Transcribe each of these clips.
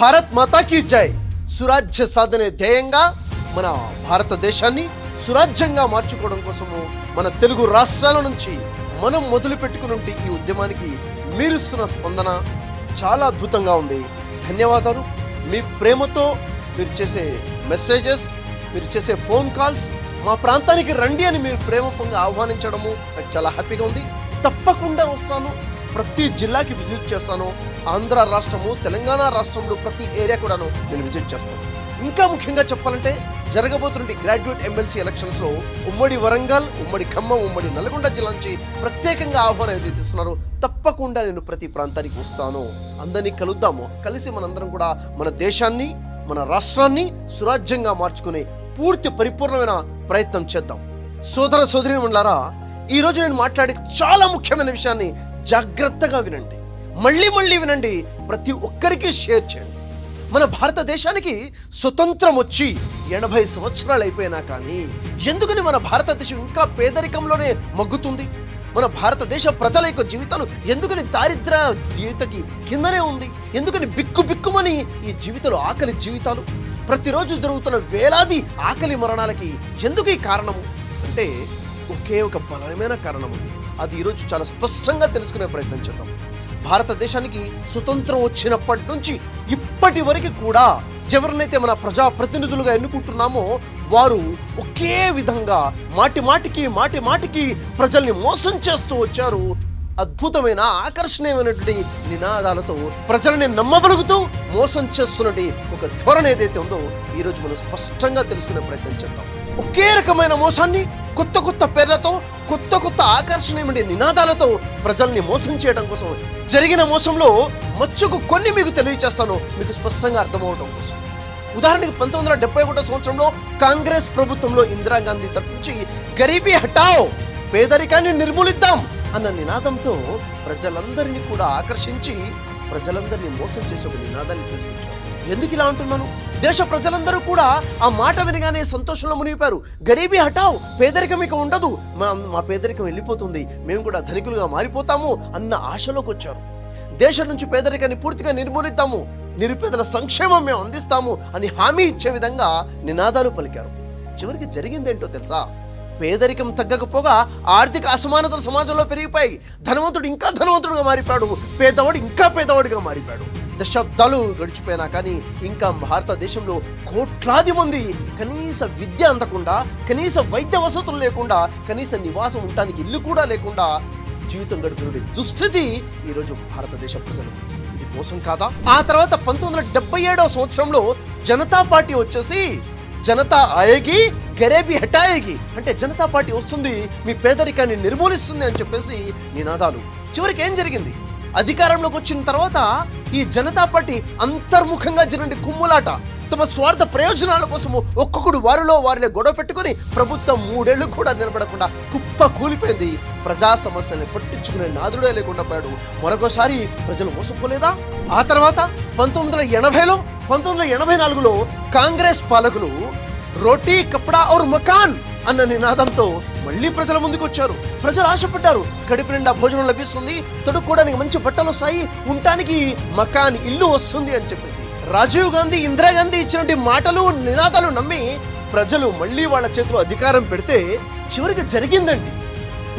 భారత్ మాతాకి జై. సురాజ్య సాధనే ధ్యేయంగా మన భారతదేశాన్ని సురాజ్యంగా మార్చుకోవడం కోసము మన తెలుగు రాష్ట్రాల నుంచి మనం మొదలు పెట్టుకుని ఈ ఉద్యమానికి మీరుస్తున్న స్పందన చాలా అద్భుతంగా ఉంది. ధన్యవాదాలు. మీ ప్రేమతో మీరు చేసే మెసేజెస్, మీరు చేసే ఫోన్ కాల్స్, మా ప్రాంతానికి రండి అని మీరు ప్రేమపంగా ఆహ్వానించడము నాకు చాలా హ్యాపీగా ఉంది. తప్పకుండా వస్తాను. ప్రతి జిల్లాకి విజిట్ చేస్తాను. ఆంధ్ర రాష్ట్రము, తెలంగాణ రాష్ట్రంలో ప్రతి ఏరియా కూడాను నేను విజిట్ చేస్తాను. ఇంకా ముఖ్యంగా చెప్పాలంటే జరగబోతున్న గ్రాడ్యుయేట్ ఎమ్మెల్సీ ఎలక్షన్స్లో ఉమ్మడి వరంగల్, ఉమ్మడి ఖమ్మం, ఉమ్మడి నల్గొండ జిల్లా నుంచి ప్రత్యేకంగా ఆహ్వానం ఏదైతే ఇస్తున్నారో తప్పకుండా నేను ప్రతి ప్రాంతానికి వస్తాను. అందరినీ కలుద్దాము. కలిసి మనందరం కూడా మన దేశాన్ని, మన రాష్ట్రాన్ని సురాజ్యంగా మార్చుకునే పూర్తి పరిపూర్ణమైన ప్రయత్నం చేద్దాం. సోదర సోదరీమణులారా, ఈరోజు నేను మాట్లాడే చాలా ముఖ్యమైన విషయాన్ని జాగ్రత్తగా వినండి. మళ్ళీ వినండి. ప్రతి ఒక్కరికి షేర్ చేయండి. మన భారతదేశానికి స్వతంత్రం వచ్చి 80 సంవత్సరాలు అయిపోయినా కానీ ఎందుకని మన భారతదేశం ఇంకా పేదరికంలోనే మగ్గుతుంది? మన భారతదేశ ప్రజల యొక్క జీవితాలు ఎందుకని దారిద్ర్య జీవితకి కిందనే ఉంది? ఎందుకని బిక్కుమని ఈ జీవితాలు ఆకలి జీవితాలు? ప్రతిరోజు జరుగుతున్న వేలాది ఆకలి మరణాలకి ఎందుకు ఈ కారణము అంటే ఒకే ఒక బలమైన కారణం ఉంది. అది ఈరోజు చాలా స్పష్టంగా తెలుసుకునే ప్రయత్నం చేద్దాం. భారతదేశానికి స్వతంత్రం వచ్చినప్పటి నుంచి ఇప్పటి వరకు కూడా ఎవరినైతే మన ప్రజాప్రతినిధులుగా ఎన్నుకుంటున్నామో వారు ఒకే విధంగా మాటిమాటికి ప్రజల్ని మోసం చేస్తూ వచ్చారు. అద్భుతమైన ఆకర్షణీయమైనటువంటి నినాదాలతో ప్రజలని నమ్మబలుగుతూ మోసం చేస్తున్నటువంటి ఒక ధోరణి ఏదైతే ఉందో ఈరోజు మనం స్పష్టంగా తెలుసుకునే ప్రయత్నం చేద్దాం. ఒకే రకమైన మోసాన్ని కొత్త పేర్లతో, కొత్త ఆకర్షణీయమైన నినాదాలతో ప్రజల్ని మోసం చేయడం కోసం జరిగిన మోసంలో మచ్చుకు కొన్ని మీకు తెలియచేస్తాను, మీకు స్పష్టంగా అర్థమవడం కోసం. ఉదాహరణకి 1971 సంవత్సరంలో కాంగ్రెస్ ప్రభుత్వంలో ఇందిరాగాంధీ తరఫు నుంచి గరీబీ హటావ్, పేదరికాన్ని నిర్మూలిద్దాం అన్న నినాదంతో ప్రజలందరినీ కూడా ఆకర్షించి ప్రజలందరినీ మోసం చేసే ఒక నినాదాన్ని తీసుకొచ్చారు. ఎందుకు ఇలా అంటున్నాను? దేశ ప్రజలందరూ కూడా ఆ మాట వినగానే సంతోషంలో మునిగిపోయారు. గరీబీ హటావ్, పేదరికం ఇక ఉండదు, మా పేదరికం వెళ్ళిపోతుంది, మేము కూడా ధనికులుగా మారిపోతాము అన్న ఆశలోకి వచ్చారు. దేశం నుంచి పేదరికాన్ని పూర్తిగా నిర్మూలిద్దాము, నిరుపేదల సంక్షేమం మేము అందిస్తాము అని హామీ ఇచ్చే విధంగా నినాదాలు పలికారు. చివరికి జరిగిందేంటో తెలుసా? పేదరికం తగ్గకపోగా ఆర్థిక అసమానతలు సమాజంలో పెరిగిపోయి ధనవంతుడు ఇంకా ధనవంతుడుగా మారిపోయాడు, పేదవాడు ఇంకా పేదవాడిగా మారిపోయాడు. దశాబ్దాలు గడిచిపోయినా కానీ ఇంకా భారతదేశంలో కోట్లాది మంది కనీస విద్య అందకుండా, కనీస వైద్య వసతులు లేకుండా, కనీస నివాసం ఉండటానికి ఇల్లు కూడా లేకుండా జీవితం గడుపుతున్న దుస్థితి ఈరోజు భారతదేశ ప్రజలది. ఇది మోసం కాదా? ఆ తర్వాత 1977 సంవత్సరంలో జనతా పార్టీ వచ్చేసి జనతా ఆయేగి గరీబీ హటాయేగి అంటే జనతా పార్టీ వస్తుంది, మీ పేదరికాన్ని నిర్మూలిస్తుంది అని చెప్పేసి నినాదాలు. చివరికి ఏం జరిగింది? అధికారంలోకి వచ్చిన తర్వాత ఈ జనతా పార్టీ అంతర్ముఖంగా జరిగిన కుమ్ములాట, తమ స్వార్థ ప్రయోజనాల కోసము ఒక్కొక్కడు వారిలో గొడవ పెట్టుకుని ప్రభుత్వం 3 ఏళ్ళు కూడా నిలబడకుండా కుప్ప కూలిపోయింది. ప్రజా సమస్యల్ని పట్టించుకునే నాదుడే లేకుండా పోయాడు. మరొకసారి ప్రజలు మోసపోలేదా? ఆ తర్వాత 1980లో 1984లో కాంగ్రెస్ పాలకులు రోటీ కపడా ఔర్ మకాన్ అన్న నినాదంతో మళ్ళీ ప్రజల ముందుకు వచ్చారు. ప్రజలు ఆశపడ్డారు, కడుపు నిండా భోజనం లభిస్తుంది, తొడుక్కోవడానికి మంచి బట్టలు వస్తాయి, ఉండటానికి మకాన్ ఇల్లు వస్తుంది అని చెప్పేసి రాజీవ్ గాంధీ, ఇందిరాగాంధీ ఇచ్చినటువంటి మాటలు నినాదాలు నమ్మి ప్రజలు మళ్ళీ వాళ్ళ చేతిలో అధికారం పెడితే చివరికి జరిగిందండి.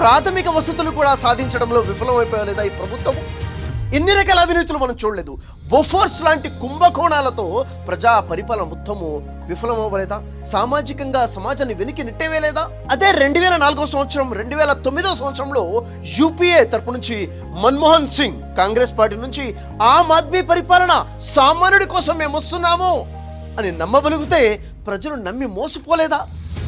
ప్రాథమిక వసతులు కూడా సాధించడంలో విఫలమైపోయలేదా ఈ ప్రభుత్వం? ఎన్ని రకాల అవినీతులు మనం చూడలేదు. బొఫోర్స్ లాంటి కుంభకోణాలతో ప్రజా పరిపాలన మొత్తము విఫలమవ్వలేదా? సామాజికంగా సమాజాన్ని వెనక్కి నెట్టేవేలేదా? అదే 2004 సంవత్సరం, 2009 సంవత్సరంలో యూపీఏ తరపు నుంచి మన్మోహన్ సింగ్ కాంగ్రెస్ పార్టీ నుంచి ఆమ్ ఆద్మీ పరిపాలన సామాన్యుడి కోసం మేము వస్తున్నాము అని నమ్మబలిగితే ప్రజలు నమ్మి మోసపోలేదా?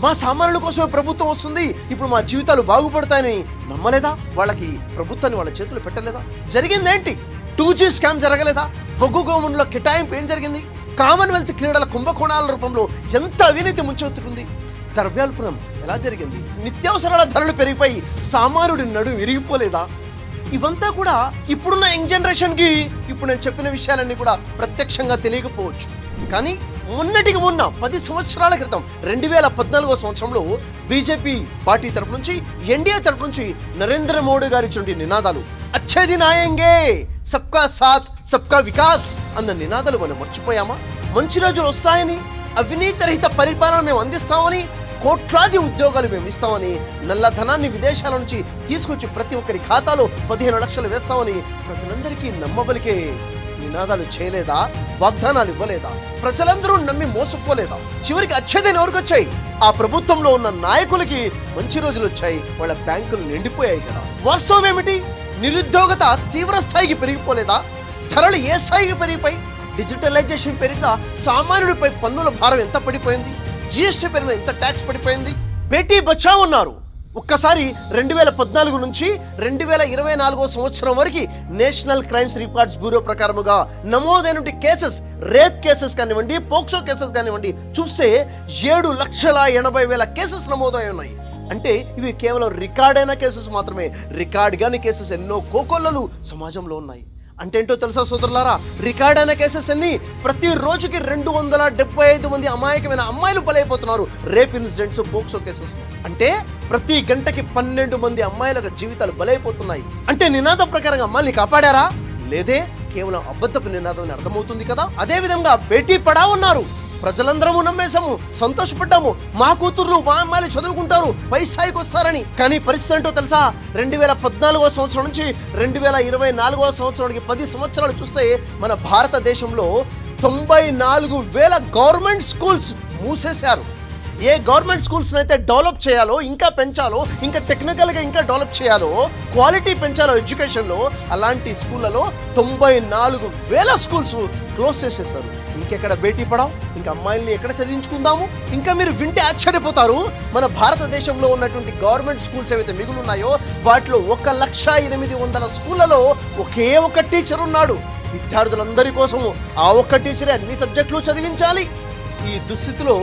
మా సామాన్యుల కోసమే ప్రభుత్వం వస్తుంది, ఇప్పుడు మా జీవితాలు బాగుపడతాయని నమ్మలేదా? వాళ్ళకి ప్రభుత్వాన్ని వాళ్ళ చేతులు పెట్టలేదా? జరిగిందేంటి? 2G స్కామ్ జరగలేదా? బొగ్గు గోములో కేటాయింపు ఏం జరిగింది? కామన్వెల్త్ క్రీడల కుంభకోణాల రూపంలో ఎంత అవినీతి ముంచెత్తుకుంది? ద్రవ్యాల్పనం ఎలా జరిగింది? నిత్యావసరాల ధరలు పెరిగిపోయి సామాన్యుడి నడుము విరిగిపోలేదా? ఇవంతా కూడా ఇప్పుడున్న యంగ్ జనరేషన్కి ఇప్పుడు నేను చెప్పిన విషయాలన్నీ కూడా ప్రత్యక్షంగా తెలియకపోవచ్చు, కానీ మొన్నటికి మొన్న 10 సంవత్సరాల క్రితం 2014 సంవత్సరంలో బీజేపీ పార్టీ తరపు నుంచి, ఎన్డీఏ తరపు నుంచి నరేంద్ర మోడీ గారి ఇచ్చిన నినాదాలు అచ్చే దిన్ ఆయేంగే, సబ్కా సాత్ సబ్కా వికాస్ అన్న నినాదాలు మనం మర్చిపోయామా? మంచి రోజులు వస్తాయని, అవినీతి రహిత పరిపాలన మేము అందిస్తామని, కోట్లాది ఉద్యోగాలు మేము ఇస్తామని, నల్లధనాన్ని విదేశాల నుంచి తీసుకొచ్చి ప్రతి ఒక్కరి ఖాతాలో 15 లక్షలు వేస్తామని ప్రజలందరికీ నమ్మబలికే నినాదాలు చేయలేదా? వాగ్దానాలు ఇవ్వలేదా? ప్రజలందరూ నమ్మి మోసపోలేదా? చివరికి అచ్చేదని ఎవరికి వచ్చాయి? ఆ ప్రభుత్వంలో ఉన్న నాయకులకి మంచి రోజులు వచ్చాయి, వాళ్ళ బ్యాంకులు నిండిపోయాయి కదా. వాస్తవం ఏమిటి? నిరుద్యోగత తీవ్ర స్థాయికి పెరిగిపోలేదా? ధరలు ఏ స్థాయికి పెరిగిపోయి? డిజిటలైజేషన్ పెరిగితే సామాన్యుడిపై పన్నుల భారం ఎంత పడిపోయింది? జిఎస్టీ పెరిగిన ఎంత ట్యాక్స్ పడిపోయింది? బేటీ బచావ్ అన్నారు. ఒక్కసారి 2014 నుంచి 2024 సంవత్సరం వరకు నేషనల్ క్రైమ్స్ రికార్డ్స్ బ్యూరో ప్రకారముగా నమోదైన కేసెస్, రేప్ కేసెస్ కానివ్వండి, పోక్సో కేసెస్ కానివ్వండి చూస్తే 7,80,000 కేసెస్ నమోదై ఉన్నాయి. అంటే ఇవి కేవలం రికార్డైన కేసెస్ మాత్రమే. రికార్డ్ కాని కేసెస్ ఎన్నో కోకొల్లలు సమాజంలో ఉన్నాయి. అంటే ఏంటో తెలుసా సోదరులారా? రికార్డ్ అయిన కేసెస్ అన్ని ప్రతి రోజుకి 275 మంది అమాయకమైన అమ్మాయిలు బలైపోతున్నారు రేప్ ఇన్సిడెంట్స్, పోక్సో కేసెస్. అంటే ప్రతి గంటకి 12 మంది అమ్మాయిల జీవితాలు బలైపోతున్నాయి. అంటే నినాదం ప్రకారంగా అమ్మాయిని కాపాడారా? లేదే, కేవలం అబద్ధపు నినాదం అని అర్థమవుతుంది కదా. అదే విధంగా బేటీ పడావ్ అన్నారు. ప్రజలందరము నమ్మేశాము, సంతోషపడ్డాము, మా కూతుర్లు మా అమ్మాయిలు చదువుకుంటారు, పై స్థాయికి వస్తారని. కానీ పరిస్థితి ఏంటో తెలుసా? 2014 సంవత్సరం నుంచి 2024 సంవత్సరానికి 10 సంవత్సరాలు చూస్తే మన భారతదేశంలో 94,000 గవర్నమెంట్ స్కూల్స్ మూసేశారు. ఏ గవర్నమెంట్ స్కూల్స్ అయితే డెవలప్ చేయాలో, ఇంకా పెంచాలో, ఇంకా టెక్నికల్గా ఇంకా డెవలప్ చేయాలో, క్వాలిటీ పెంచాలో ఎడ్యుకేషన్లో, అలాంటి స్కూళ్ళలో 94,000 స్కూల్స్ క్లోజ్ చేసేస్తారు. ఇంకెక్కడ బేటీ పడావ్? ఇంకా అమ్మాయిల్ని ఎక్కడ చదివించుకుందాము? ఇంకా మీరు వింటే ఆశ్చర్యపోతారు. మన భారతదేశంలో ఉన్నటువంటి గవర్నమెంట్ స్కూల్స్ ఏవైతే మిగులున్నాయో వాటిలో 1,08,000 స్కూళ్ళలో ఒకే ఒక టీచర్ ఉన్నాడు. విద్యార్థులందరి కోసము ఆ ఒక్క టీచరే అన్ని సబ్జెక్టులు చదివించాలి. ఈ దుస్థితిలో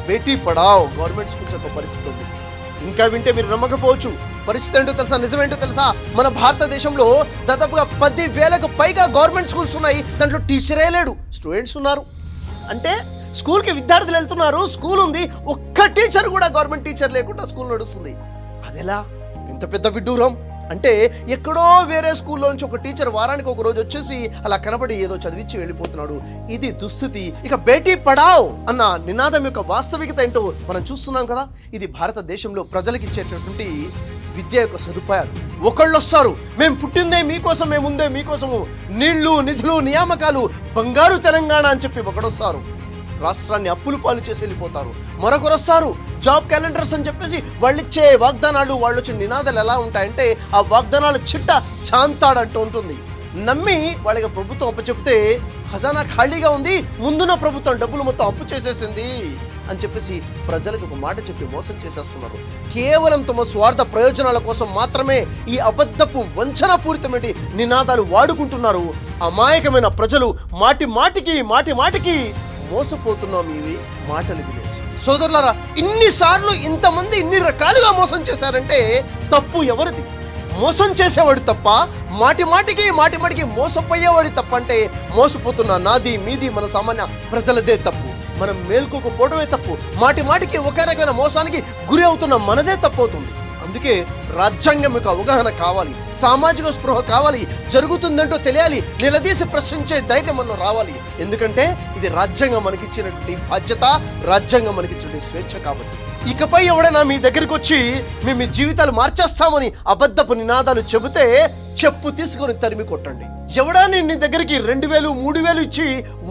బేటీ పడావ్ గవర్నమెంట్ స్కూల్స్ యొక్క పరిస్థితి ఉంది. ఇంకా వింటే మీరు నమ్మకపోవచ్చు. పరిస్థితి ఏంటో తెలుసా? నిజమేంటో తెలుసా? మన భారతదేశంలో దాదాపుగా 10,000కు పైగా గవర్నమెంట్ స్కూల్స్ ఉన్నాయి. దాంట్లో టీచరే లేడు, స్టూడెంట్స్ ఉన్నారు. అంటే స్కూల్కి విద్యార్థులు వెళ్తున్నారు, స్కూల్ ఉంది, ఒక్క టీచర్ కూడా గవర్నమెంట్ టీచర్ లేకుండా స్కూల్ నడుస్తుంది. అదెలా? ఇంత పెద్ద విడ్డూరం. అంటే ఎక్కడో వేరే స్కూల్లో నుంచి ఒక టీచర్ వారానికి ఒక రోజు వచ్చేసి అలా కనబడి ఏదో చదివించి వెళ్ళిపోతున్నాడు. ఇది దుస్థితి. ఇక బేటీ పడావ్ అన్న నినాదం యొక్క వాస్తవికత ఏంటో మనం చూస్తున్నాం కదా. ఇది భారతదేశంలో ప్రజలకు ఇచ్చేటటువంటి విద్య యొక్క సదుపాయాలు. ఒకళ్ళు వస్తారు, మేము పుట్టిందే మీకోసం, మేము ఉందే మీకోసము, నీళ్లు, నిధులు, నియామకాలు, బంగారు తెలంగాణ అని చెప్పి ఒకడొస్తారు, రాష్ట్రాన్ని అప్పులు పాలు చేసి వెళ్ళిపోతారు. మరొకరు వస్తారు, జాబ్ క్యాలెండర్స్ అని చెప్పేసి వాళ్ళు ఇచ్చే వాగ్దానాలు, వాళ్ళు వచ్చిన నినాదాలు ఎలా ఉంటాయంటే ఆ వాగ్దానాలు చిట్ట చాంతాడంటూ ఉంటుంది. నమ్మి వాళ్ళకి ప్రభుత్వం అప్పు చెప్తే ఖజానా ఖాళీగా ఉంది, ముందున్న ప్రభుత్వం డబ్బులు మొత్తం అప్పు చేసేసింది అని చెప్పేసి ప్రజలకు ఒక మాట చెప్పి మోసం చేసేస్తున్నారు. కేవలం తమ స్వార్థ ప్రయోజనాల కోసం మాత్రమే ఈ అబద్ధపు వంచన పూరితమైన నినాదాలు వాడుకుంటున్నారు. అమాయకమైన ప్రజలు మాటి మాటికి మోసపోతున్నాం ఇవి మాటలు వినేసి. సోదరులారా, ఇన్నిసార్లు ఇంతమంది ఇన్ని రకాలుగా మోసం చేశారంటే తప్పు ఎవరిది? మోసం చేసేవాడు తప్ప? మాటిమాటికి మోసపోయేవాడి తప్ప? అంటే మోసపోతున్న నాది, మీది, మన సామాన్య ప్రజలదే తప్పు. మనం మేల్కోకపోవడమే తప్పు. మాటికి ఒక రకమైన మోసానికి గురి అవుతున్న మనదే తప్పు అవుతుంది. అందుకే రాజ్యాంగం యొక్క అవగాహన కావాలి, సామాజిక స్పృహ కావాలి, జరుగుతుందంటో తెలియాలి, నిలదీసి ప్రశ్నించే ధైర్యం మనలో రావాలి. ఎందుకంటే ఇది రాజ్యాంగం మనకిచ్చినటువంటి బాధ్యత, రాజ్యాంగం మనకిచ్చినటువంటి స్వేచ్ఛ. కాబట్టి ఇకపై ఎవడైనా మీ దగ్గరికి వచ్చి మేము మీ జీవితాలు మార్చేస్తామని అబద్ధపు నినాదాలు చెబితే చెప్పు తీసుకొని తరిమి కొట్టండి. ఎవడాన్ని నీ దగ్గరికి 2,000, 3,000 ఇచ్చి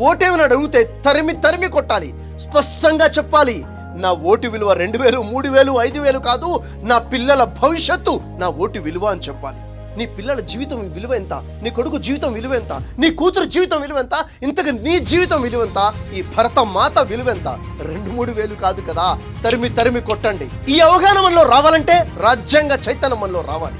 ఓటేమని అడిగితే తరిమి కొట్టాలి. స్పష్టంగా చెప్పాలి, నా ఓటు విలువ 2,000, 3,000, 5,000 కాదు, నా పిల్లల భవిష్యత్తు నా ఓటు విలువ అని చెప్పాలి. నీ పిల్లల జీవితం విలువ ఎంత? నీ కొడుకు జీవితం విలువ ఎంత? నీ కూతురు జీవితం విలువ ఎంత? ఇంతకు నీ జీవితం విలువ ఎంత? ఈ భరత మాత విలువ ఎంత? 2-3 కాదు కదా. తరిమి కొట్టండి. ఈ అవగాహన మనలో రావాలంటే రాజ్యాంగ చైతన్యం మనలో రావాలి.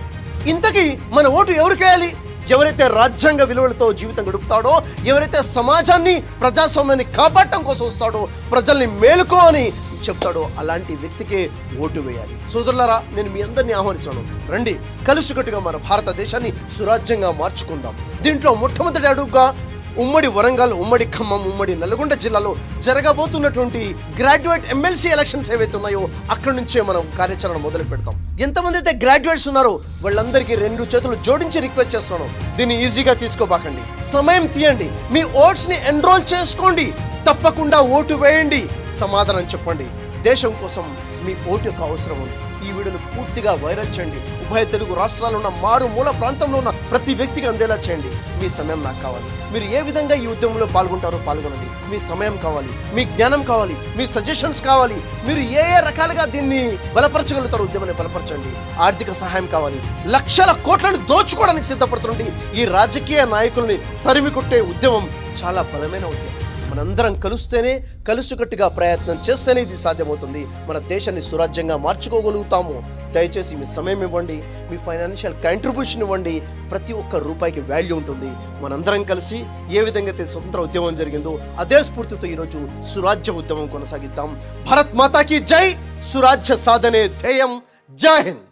ఇంతకీ మన ఓటు ఎవరికి వేయాలి? ఎవరైతే రాజ్యాంగ విలువలతో జీవితం గడుపుతాడో, ఎవరైతే సమాజాన్ని, ప్రజాస్వామ్యాన్ని కాపాడటం కోసం వస్తాడో, ప్రజల్ని మేలుకో అని చెప్తాడో అలాంటి వ్యక్తికే ఓటు వేయాలి. సోదరులారా, నేను మీ అందరినీ ఆహ్వానిస్తున్నాను, రండి కలిసికట్టుగా మన భారతదేశాన్ని సురాజ్యంగా మార్చుకుందాం. దీంట్లో మొట్టమొదటి అడుగుగా ఉమ్మడి వరంగల్, ఉమ్మడి ఖమ్మం, ఉమ్మడి నల్గొండ జిల్లాలో జరగబోతున్నటువంటి గ్రాడ్యుయేట్ ఎమ్మెల్సీ ఎలక్షన్స్ ఏవైతే ఉన్నాయో అక్కడి నుంచే మనం కార్యాచరణ మొదలు పెడతాం. ఎంతమంది అయితే గ్రాడ్యుయేట్స్ ఉన్నారో వాళ్ళందరికీ 2 చేతులు జోడించి రిక్వెస్ట్ చేస్తున్నాను, దీన్ని ఈజీగా తీసుకోబాకండి. సమయం తీయండి, మీ ఓట్స్ని ఎన్రోల్ చేసుకోండి, తప్పకుండా ఓటు వేయండి, సమాధానం చెప్పండి. దేశం కోసం మీ ఓటు యొక్క అవసరం ఉంది. ఈ వీడియోను పూర్తిగా వైరల్ చేయండి. ఉభయ తెలుగు రాష్ట్రాల్లో ఉన్న మారుమూల ప్రాంతంలో ఉన్న ప్రతి వ్యక్తికి అందేలా చేయండి. మీ సమయం నాకు కావాలి. మీరు ఏ విధంగా ఈ ఉద్యమంలో పాల్గొంటారో పాల్గొనండి. మీ సమయం కావాలి, మీ జ్ఞానం కావాలి, మీ సజెషన్స్ కావాలి. మీరు ఏ రకాలుగా దీన్ని బలపరచగలుగుతారో ఉద్యమాన్ని బలపరచండి. ఆర్థిక సహాయం కావాలి. లక్షల కోట్లను దోచుకోవడానికి సిద్ధపడుతుండి ఈ రాజకీయ నాయకుల్ని తరిమి కొట్టే ఉద్యమం చాలా బలమైన ఉద్యమం. మనందరం కలిసికట్టుగా ప్రయత్నం చేస్తేనే ఇది సాధ్యమవుతుంది. మన దేశాన్ని సురాజ్యంగా మార్చుకోగలుగుతాము. దయచేసి మీ సమయం ఇవ్వండి, మీ ఫైనాన్షియల్ కంట్రిబ్యూషన్ ఇవ్వండి. ప్రతి ఒక్క రూపాయికి వాల్యూ ఉంటుంది. మనందరం కలిసి ఏ విధంగా అయితే స్వతంత్ర ఉద్యమం జరిగిందో అదే స్ఫూర్తితో ఈరోజు సురాజ్య ఉద్యమం కొనసాగిద్దాం. భారత్ మాతాకి జై. సురాజ్య సాధనే ధ్యేయం. జై హింద్.